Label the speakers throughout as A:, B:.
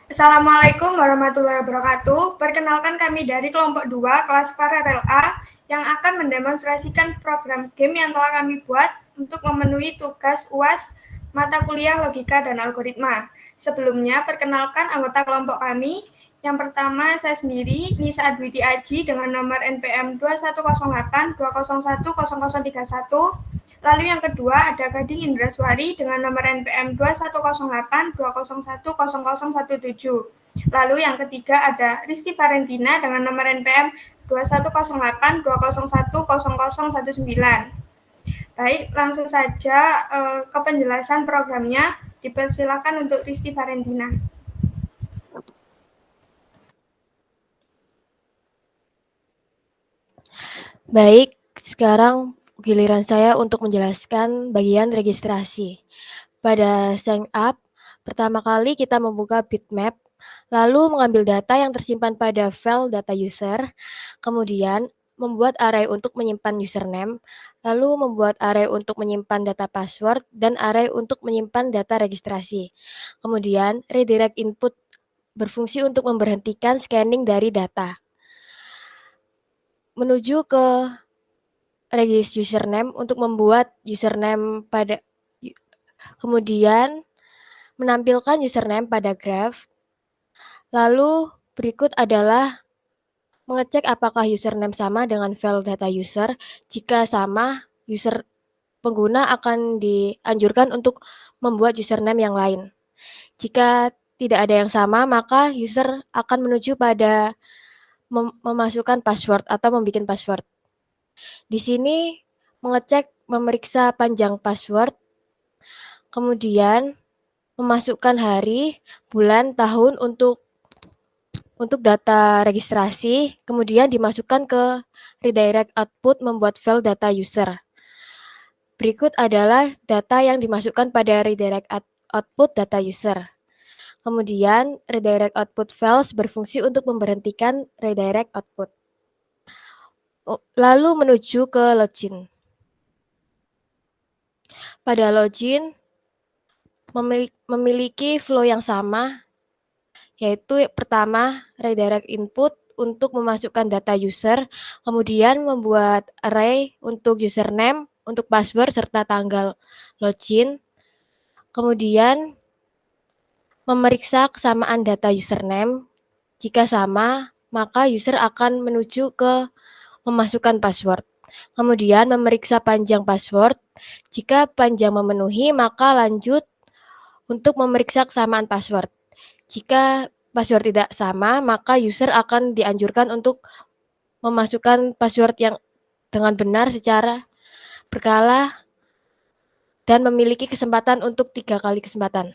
A: Assalamualaikum warahmatullahi wabarakatuh. Perkenalkan kami dari kelompok 2 kelas paralel A yang akan mendemonstrasikan program game yang telah kami buat untuk memenuhi tugas UAS mata kuliah logika dan algoritma. Sebelumnya, perkenalkan anggota kelompok kami. Yang pertama, saya sendiri, Nisa Adwiti Aji dengan nomor NPM 2108201031. Lalu yang kedua ada Gading Indraswari dengan nomor NPM 210820101017. Lalu yang ketiga ada Rizky Valentina dengan nomor NPM 210820101019. Baik, langsung saja ke penjelasan programnya. Dipersilakan untuk Rizky Valentina.
B: Baik, sekarang giliran saya untuk menjelaskan bagian registrasi. Pada sign up, pertama kali kita membuka bitmap, lalu mengambil data yang tersimpan pada file data user, kemudian membuat array untuk menyimpan username, lalu membuat array untuk menyimpan data password, dan array untuk menyimpan data registrasi. Kemudian, redirect input berfungsi untuk memberhentikan scanning dari data. Menuju ke regis username untuk membuat username pada kemudian menampilkan username pada graph. Lalu berikut adalah mengecek apakah username sama dengan file data user. Jika sama, pengguna akan dianjurkan untuk membuat username yang lain. Jika tidak ada yang sama, maka user akan menuju pada memasukkan password atau membuat password. Di sini memeriksa panjang password, kemudian memasukkan hari, bulan, tahun untuk data registrasi, kemudian dimasukkan ke redirect output membuat file data user. Berikut adalah data yang dimasukkan pada redirect output data user. Kemudian redirect output files berfungsi untuk memberhentikan redirect output. Lalu menuju ke login. Pada login memiliki flow yang sama, yaitu pertama redirect input untuk memasukkan data user, kemudian membuat array untuk username, untuk password serta tanggal login, kemudian memeriksa kesamaan data username. Jika sama, maka user akan menuju ke memasukkan password. Kemudian memeriksa panjang password. Jika panjang memenuhi, maka lanjut untuk memeriksa kesamaan password. Jika password tidak sama, maka user akan dianjurkan untuk memasukkan password yang dengan benar secara berkala dan memiliki kesempatan untuk 3 kali kesempatan.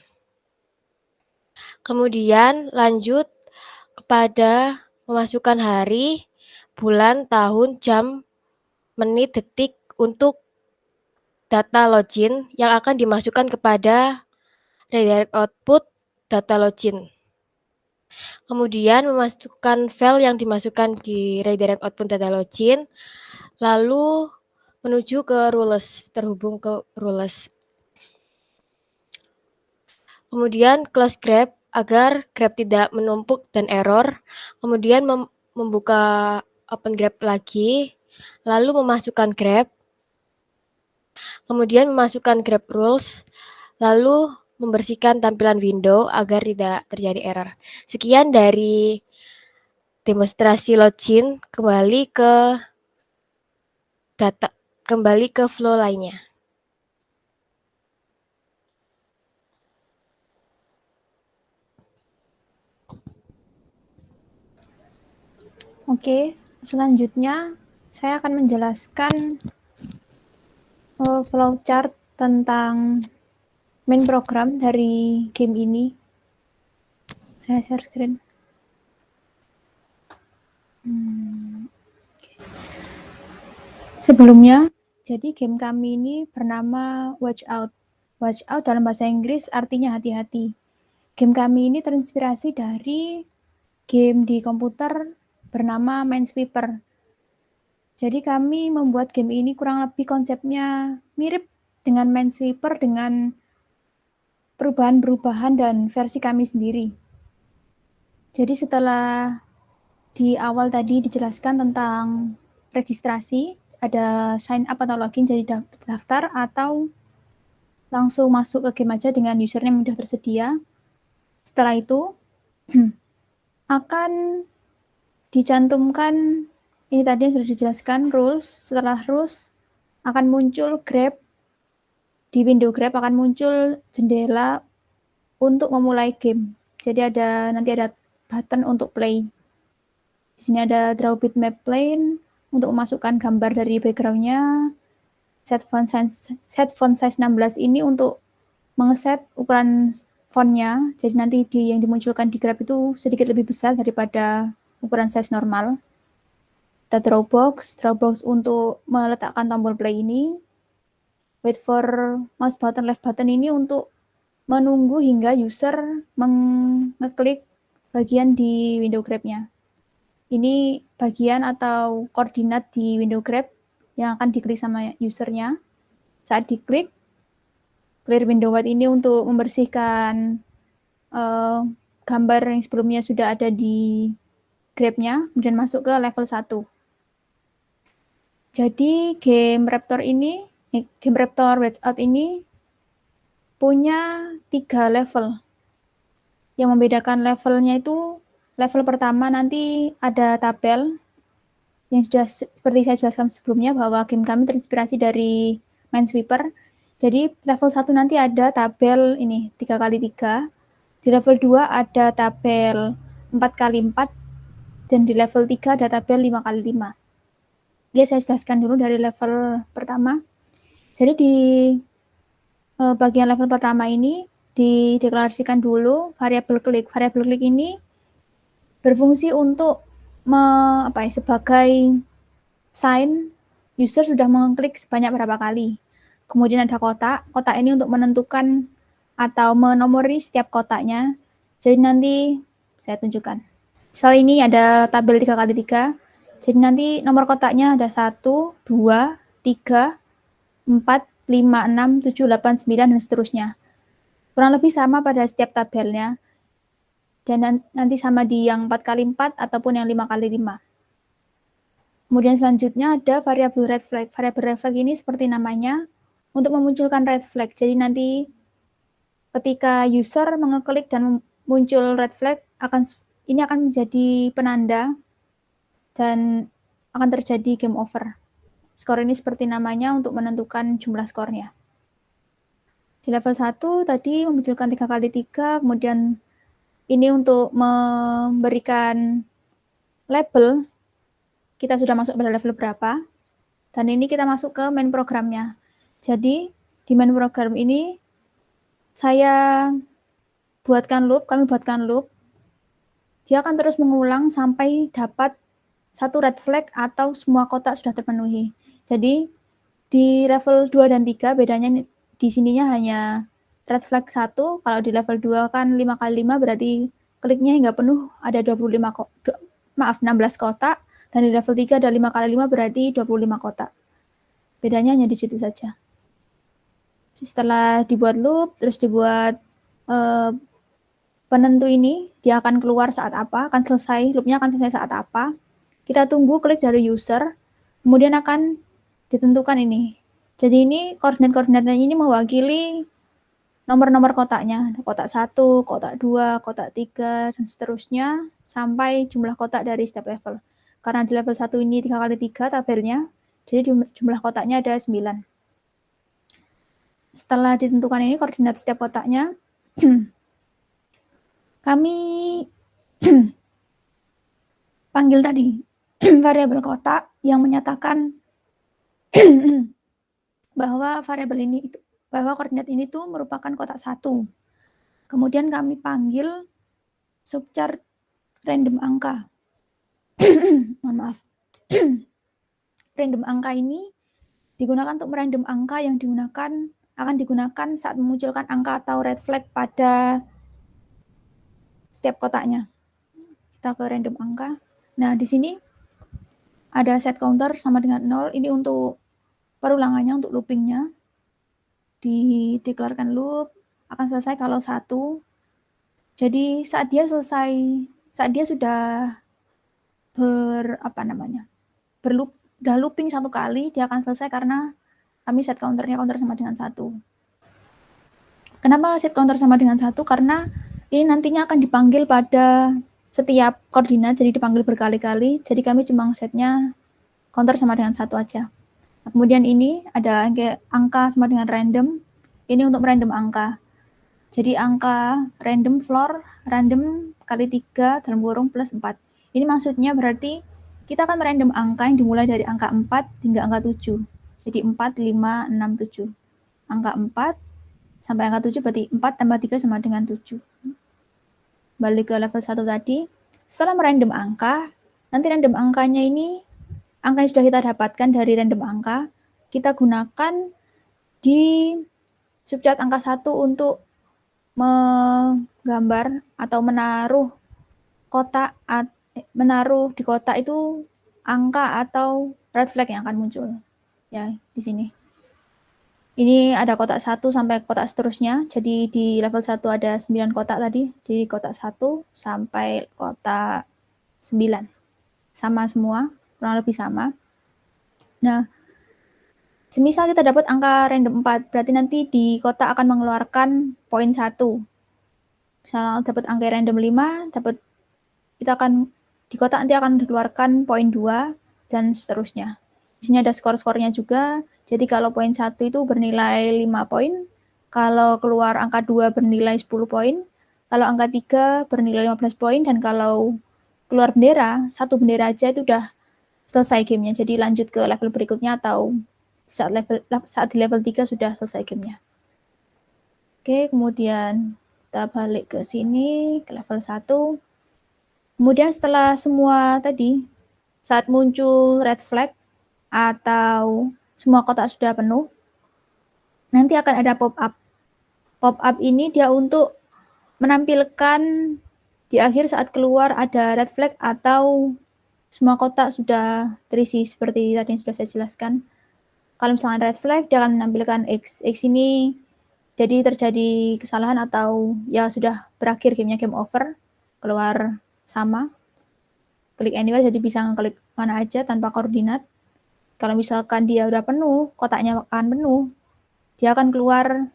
B: Kemudian lanjut kepada memasukkan hari, bulan, tahun, jam, menit, detik untuk data login yang akan dimasukkan kepada redirect output data login. Kemudian memasukkan file yang dimasukkan di redirect output data login, lalu menuju ke rules, terhubung ke rules. Kemudian close grep agar grep tidak menumpuk dan error. Kemudian membuka open grep lagi, lalu memasukkan grep. Kemudian memasukkan grep rules, lalu membersihkan tampilan window agar tidak terjadi error. Sekian dari demonstrasi login, kembali ke flow lainnya.
C: Oke, selanjutnya saya akan menjelaskan flowchart tentang main program dari game ini. Saya share screen. Sebelumnya, jadi game kami ini bernama Watch Out. Watch Out dalam bahasa Inggris artinya hati-hati. Game kami ini terinspirasi dari game di komputer bernama Minesweeper. Jadi kami membuat game ini kurang lebih konsepnya mirip dengan Minesweeper dengan perubahan-perubahan dan versi kami sendiri. Jadi setelah di awal tadi dijelaskan tentang registrasi, ada sign up atau login jadi daftar, atau langsung masuk ke game aja dengan username yang sudah tersedia. Setelah itu akan dicantumkan, ini tadi yang sudah dijelaskan, rules. Setelah rules akan muncul Grab, di window Grab akan muncul jendela untuk memulai game. Jadi nanti ada button untuk play. Di sini ada draw bitmap plane untuk memasukkan gambar dari background-nya. Set font size 16 ini untuk mengeset ukuran fontnya. Jadi nanti yang dimunculkan di Grab itu sedikit lebih besar daripada ukuran size normal. Kita drawbox untuk meletakkan tombol play ini. Wait for mouse button left button ini untuk menunggu hingga user mengeklik bagian di window Grab-nya. Ini bagian atau koordinat di window Grab yang akan diklik sama usernya. Saat diklik, clear window white ini untuk membersihkan gambar yang sebelumnya sudah ada di Grab-nya, kemudian masuk ke level 1. Jadi game Raptor Watch Out ini punya 3 level. Yang membedakan levelnya itu, level pertama nanti ada tabel yang sudah seperti saya jelaskan sebelumnya bahwa game kami terinspirasi dari Minesweeper. Jadi level 1 nanti ada tabel ini 3x3. Di level 2 ada tabel 4x4 dan di level 3 ada tabel 5x5. Oke, saya jelaskan dulu dari level pertama. Jadi di bagian level pertama ini dideklarasikan dulu variabel klik. Variabel klik ini berfungsi untuk sebagai sign user sudah mengklik sebanyak berapa kali. Kemudian ada kotak. Kotak ini untuk menentukan atau menomori setiap kotaknya. Jadi nanti saya tunjukkan. Misal ini ada tabel 3x3. Jadi nanti nomor kotaknya ada 1, 2, 3, 4, 5, 6, 7, 8, 9, dan seterusnya. Kurang lebih sama pada setiap tabelnya. Dan nanti sama di yang 4x4 ataupun yang 5x5. Kemudian selanjutnya ada variabel red flag. Variabel red flag ini seperti namanya untuk memunculkan red flag. Jadi nanti ketika user mengeklik dan muncul red flag, ini akan menjadi penanda dan akan terjadi game over. Skor ini seperti namanya untuk menentukan jumlah skornya. Di level 1 tadi memunculkan 3x3, kemudian ini untuk memberikan label, kita sudah masuk pada level berapa, dan ini kita masuk ke main programnya. Jadi di main program ini kami buatkan loop, dia akan terus mengulang sampai dapat satu red flag atau semua kotak sudah terpenuhi. Jadi di level 2 dan 3 bedanya di sininya hanya red flag 1, kalau di level 2 kan 5x5 berarti kliknya hingga penuh ada 16 kotak, dan di level 3 ada 5x5 berarti 25 kotak. Bedanya hanya di situ saja. Setelah dibuat loop, terus dibuat penentu ini, dia akan keluar saat apa, loopnya akan selesai saat apa. Kita tunggu klik dari user, kemudian akan ditentukan ini. Jadi ini koordinat-koordinatnya ini mewakili nomor-nomor kotaknya. Kotak 1, kotak 2, kotak 3, dan seterusnya sampai jumlah kotak dari setiap level. Karena di level 1 ini 3x3 tabelnya, jadi jumlah kotaknya ada 9. Setelah ditentukan ini koordinat setiap kotaknya, kami panggil tadi variabel kotak yang menyatakan bahwa koordinat ini tuh merupakan kotak 1. Kemudian kami panggil subchar random angka. Mohon maaf. Random angka ini digunakan untuk merandom angka yang akan digunakan saat memunculkan angka atau red flag pada setiap kotaknya. Kita ke random angka. Nah, di sini ada set counter sama dengan 0. Ini untuk perulangannya, untuk loopingnya. Dideklarkan loop, akan selesai kalau 1. Jadi saat dia selesai saat dia sudah udah looping 1 kali, dia akan selesai karena kami set counter sama dengan 1. Kenapa set counter sama dengan 1? Karena ini nantinya akan dipanggil pada setiap koordinat, jadi dipanggil berkali-kali. Jadi kami cuma setnya counter sama dengan 1 aja. Nah, kemudian ini ada angka sama dengan random. Ini untuk random angka. Jadi angka random floor, random kali 3 dalam kurung plus 4. Ini maksudnya berarti kita akan merandom angka yang dimulai dari angka 4 hingga angka 7. Jadi 4, 5, 6, 7. Angka 4 sampai angka 7 berarti 4 tambah 3 sama dengan 7. Balik ke level 1 tadi. Setelah merandom angka, nanti random angkanya ini, angka yang sudah kita dapatkan dari random angka, kita gunakan di subcat angka 1 untuk menggambar atau menaruh di kotak itu angka atau red flag yang akan muncul. Ya, di sini. Ini ada kotak 1 sampai kotak seterusnya. Jadi di level 1 ada 9 kotak tadi. Di kotak 1 sampai kotak 9. Sama semua, kurang lebih sama. Nah, semisal kita dapat angka random 4, berarti nanti di kotak akan mengeluarkan poin 1. Misalnya dapat angka random 5, di kotak nanti akan dikeluarkan poin 2 dan seterusnya. Di sini ada skor-skornya juga. Jadi kalau poin 1 itu bernilai 5 poin, kalau keluar angka 2 bernilai 10 poin, kalau angka 3 bernilai 15 poin, dan kalau keluar bendera, 1 bendera aja itu udah selesai gamenya. Jadi lanjut ke level berikutnya atau saat di level 3 sudah selesai gamenya. Oke, kemudian kita balik ke sini, ke level 1. Kemudian setelah semua tadi, saat muncul red flag atau semua kotak sudah penuh, nanti akan ada pop-up. Pop-up ini dia untuk menampilkan di akhir saat keluar ada red flag atau semua kotak sudah terisi seperti tadi yang sudah saya jelaskan. Kalau misalnya red flag, dia akan menampilkan X. X ini jadi terjadi kesalahan atau ya sudah berakhir gamenya, game over, keluar sama. Klik anywhere, jadi bisa ngeklik mana aja tanpa koordinat. Kalau misalkan dia udah penuh, kotaknya akan penuh, dia akan keluar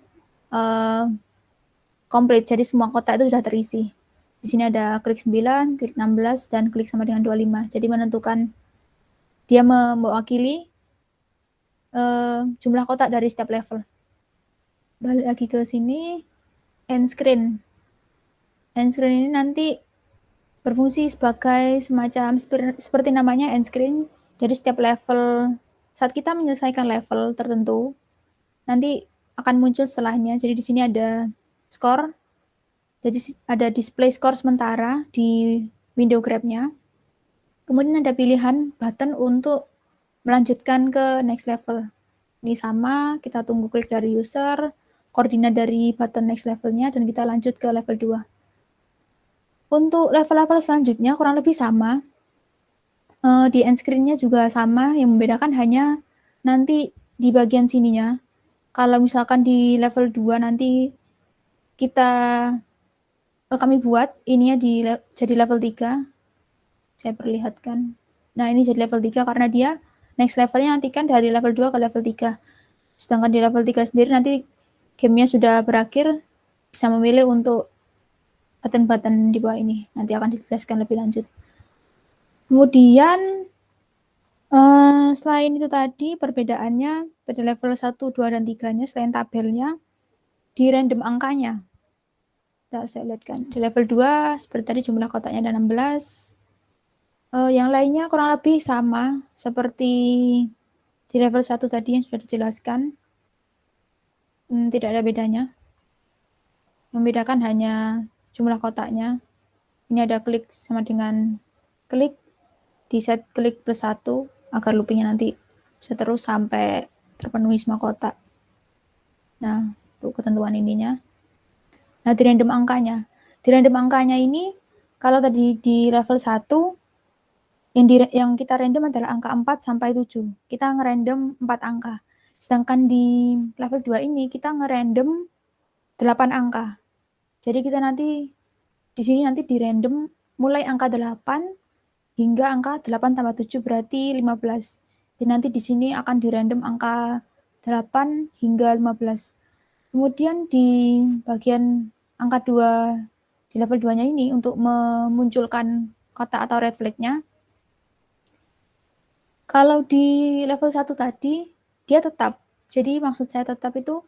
C: komplit. Jadi semua kotak itu sudah terisi. Di sini ada klik 9, klik 16, dan klik sama dengan 25. Jadi menentukan dia mewakili jumlah kotak dari setiap level. Balik lagi ke sini, end screen. End screen ini nanti berfungsi sebagai semacam seperti namanya end screen. Jadi setiap level, saat kita menyelesaikan level tertentu, nanti akan muncul setelahnya. Jadi di sini ada skor. Jadi ada display skor sementara di window grab-nya. Kemudian ada pilihan button untuk melanjutkan ke next level. Ini sama, kita tunggu klik dari user, koordinat dari button next levelnya, dan kita lanjut ke level 2. Untuk level-level selanjutnya kurang lebih sama. Di end screen-nya juga sama, yang membedakan hanya nanti di bagian sininya. Kalau misalkan di level 2 nanti kami buat ininya jadi level 3. Saya perlihatkan. Nah, ini jadi level 3 karena dia next levelnya nanti kan dari level 2 ke level 3. Sedangkan di level 3 sendiri nanti gamenya sudah berakhir, bisa memilih untuk button-button di bawah ini. Nanti akan dijelaskan lebih lanjut. Kemudian selain itu tadi perbedaannya pada level 1, 2, dan 3-nya selain tabelnya di random angkanya. Saya lihatkan. Di level 2 seperti tadi jumlah kotaknya ada 16. Yang lainnya kurang lebih sama seperti di level 1 tadi yang sudah dijelaskan. Tidak ada bedanya. Membedakan hanya jumlah kotaknya. Ini ada klik sama dengan klik. Di set klik plus 1 agar loopingnya nanti bisa terus sampai terpenuhi semua kotak. Nah, itu ketentuan ininya. Nah, di random angkanya. Di random angkanya ini, kalau tadi di level 1, yang kita random adalah angka 4 sampai 7. Kita ngerandom 4 angka. Sedangkan di level 2 ini, kita ngerandom 8 angka. Jadi kita nanti, di sini nanti di random mulai angka 8 hingga angka 8 tambah 7 berarti 15. Dan nanti di sini akan dirandom angka 8 hingga 15. Kemudian di bagian angka 2 di level 2-nya ini untuk memunculkan kotak atau red flag-nya. Kalau di level 1 tadi dia tetap. Jadi maksud saya tetap itu,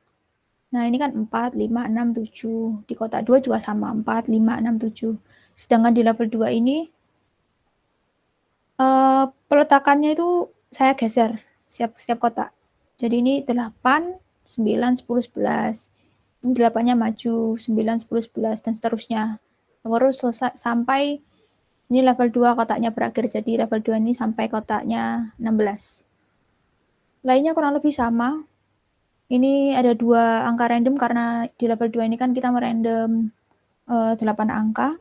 C: nah ini kan 4, 5, 6, 7. Di kotak 2 juga sama, 4, 5, 6, 7. Sedangkan di level 2 ini peletakannya itu saya geser setiap kotak. Jadi ini 8, 9, 10, 11. Ini 8-nya maju, 9, 10, 11, dan seterusnya. Terus selesai sampai ini level 2 kotaknya berakhir. Jadi level 2 ini sampai kotaknya 16. Lainnya kurang lebih sama. Ini ada 2 angka random karena di level 2 ini kan kita merandom 8 angka.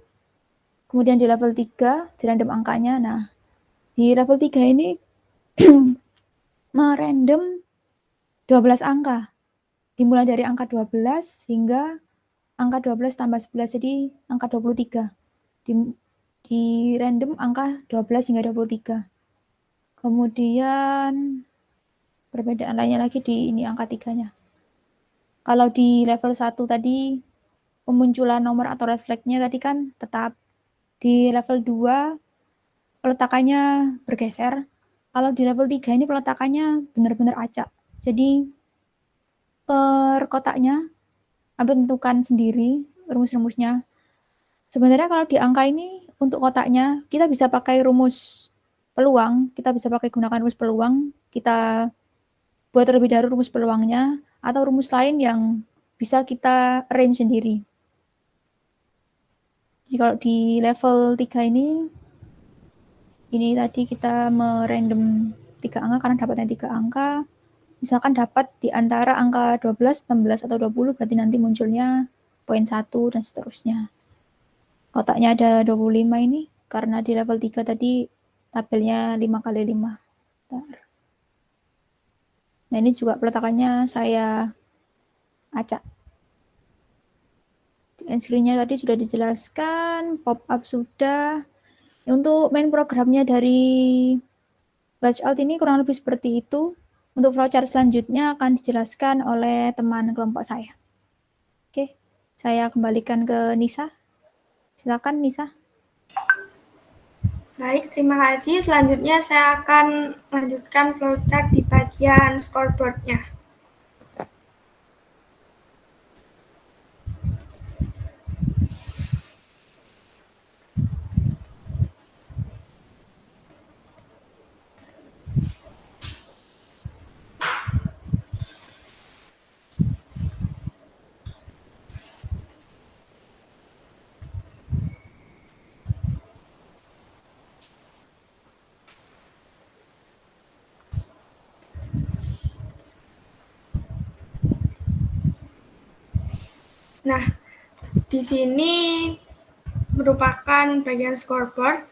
C: Kemudian di level 3 di random angkanya. Nah, di level 3 ini merandom 12 angka. Dimulai dari angka 12 hingga angka 12 tambah 11, jadi angka 23. Di random angka 12 hingga 23. Kemudian perbedaan lainnya lagi di ini angka 3-nya. Kalau di level 1 tadi pemunculan nomor atau red flag-nya tadi kan tetap. Di level 2 peletakannya bergeser. Kalau di level 3 ini peletakannya benar-benar acak. Jadi per kotaknya Anda tentukan sendiri rumus-rumusnya. Sebenarnya kalau di angka ini untuk kotaknya kita bisa pakai rumus peluang, kita bisa pakai gunakan rumus peluang, kita buat terlebih dahulu rumus peluangnya atau rumus lain yang bisa kita arrange sendiri. Jadi kalau di level 3 ini tadi kita merandom 3 angka karena dapatnya 3 angka. Misalkan dapat di antara angka 12, 16, atau 20, berarti nanti munculnya poin 1 dan seterusnya. Kotaknya ada 25 ini, karena di level 3 tadi tabelnya 5x5. Nah ini juga peletakannya saya acak. Di screen-nya tadi sudah dijelaskan, pop-up sudah. Untuk main programnya dari batch out ini kurang lebih seperti itu. Untuk flowchart selanjutnya akan dijelaskan oleh teman kelompok saya. Oke, saya kembalikan ke Nisa. Silakan Nisa.
A: Baik, terima kasih. Selanjutnya saya akan melanjutkan flowchart di bagian scoreboard-nya. Nah, di sini merupakan bagian scoreboard,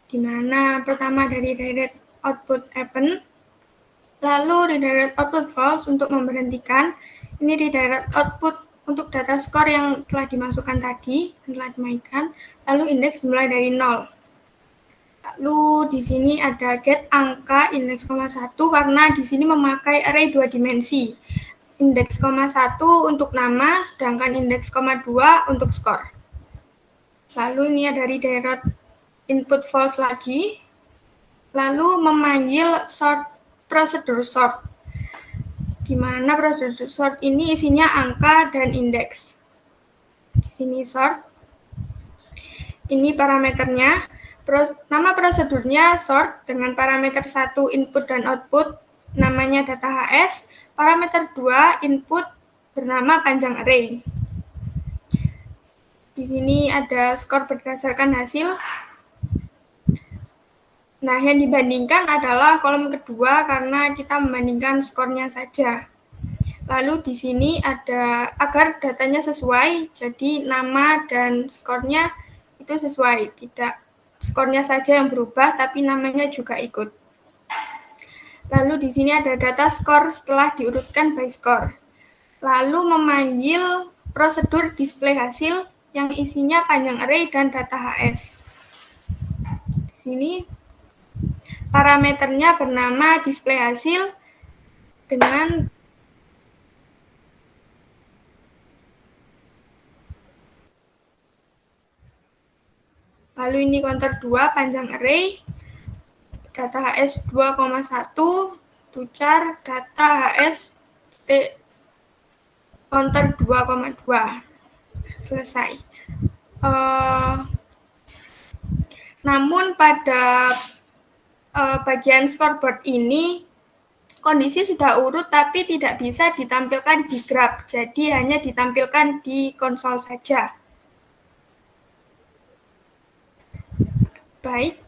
A: di mana pertama dari redirect output event, lalu redirect output false untuk memberhentikan, ini redirect output untuk data skor yang telah dimasukkan tadi, yang telah dimainkan, lalu indeks dimulai dari 0. Lalu di sini ada get angka indeks 1 karena di sini memakai array 2 dimensi. Indeks 1 untuk nama, sedangkan indeks 2 untuk skor. Lalu ini ada redirect input false lagi. Lalu memanggil sort prosedur sort. Di mana prosedur sort ini isinya angka dan indeks. Di sini sort. Ini parameternya. Nama prosedurnya sort dengan parameter 1 input dan output namanya data HS. Parameter 2 input bernama panjang array. Di sini ada skor berdasarkan hasil. Nah, yang dibandingkan adalah kolom kedua karena kita membandingkan skornya saja. Lalu di sini ada agar datanya sesuai, jadi nama dan skornya itu sesuai, tidak skornya saja yang berubah tapi namanya juga ikut. Lalu di sini ada data skor setelah diurutkan by skor. Lalu memanggil prosedur display hasil yang isinya panjang array dan data HS. sini parameternya bernama display hasil dengan lalu ini counter 2 panjang array, data HS 2,1, tucar data HS counter 2,2. Selesai. Namun pada bagian scoreboard ini kondisi sudah urut tapi tidak bisa ditampilkan di graf, jadi hanya ditampilkan di konsol saja. Baik,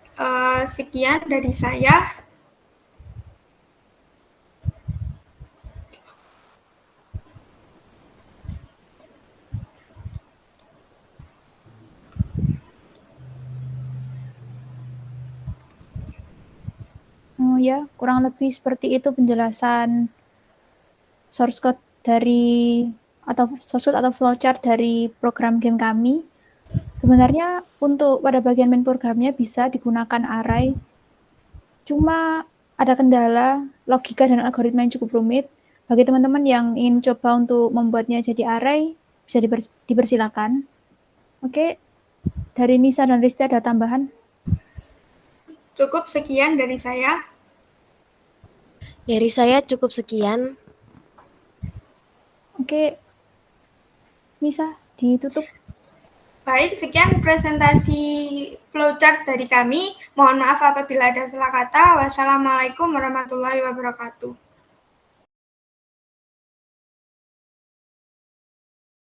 A: sekian dari saya.
C: Ya, kurang lebih seperti itu penjelasan source code atau flowchart dari program game kami. Sebenarnya untuk pada bagian main programnya bisa digunakan array, cuma ada kendala logika dan algoritma yang cukup rumit. Bagi teman-teman yang ingin coba untuk membuatnya jadi array, bisa dipersilakan. Oke, dari Nisa dan Risti ada tambahan?
A: Cukup sekian dari saya.
B: Dari saya cukup sekian.
C: Oke, Nisa, ditutup.
A: Baik, sekian presentasi flowchart dari kami. Mohon maaf apabila ada salah kata. Wassalamualaikum warahmatullahi wabarakatuh.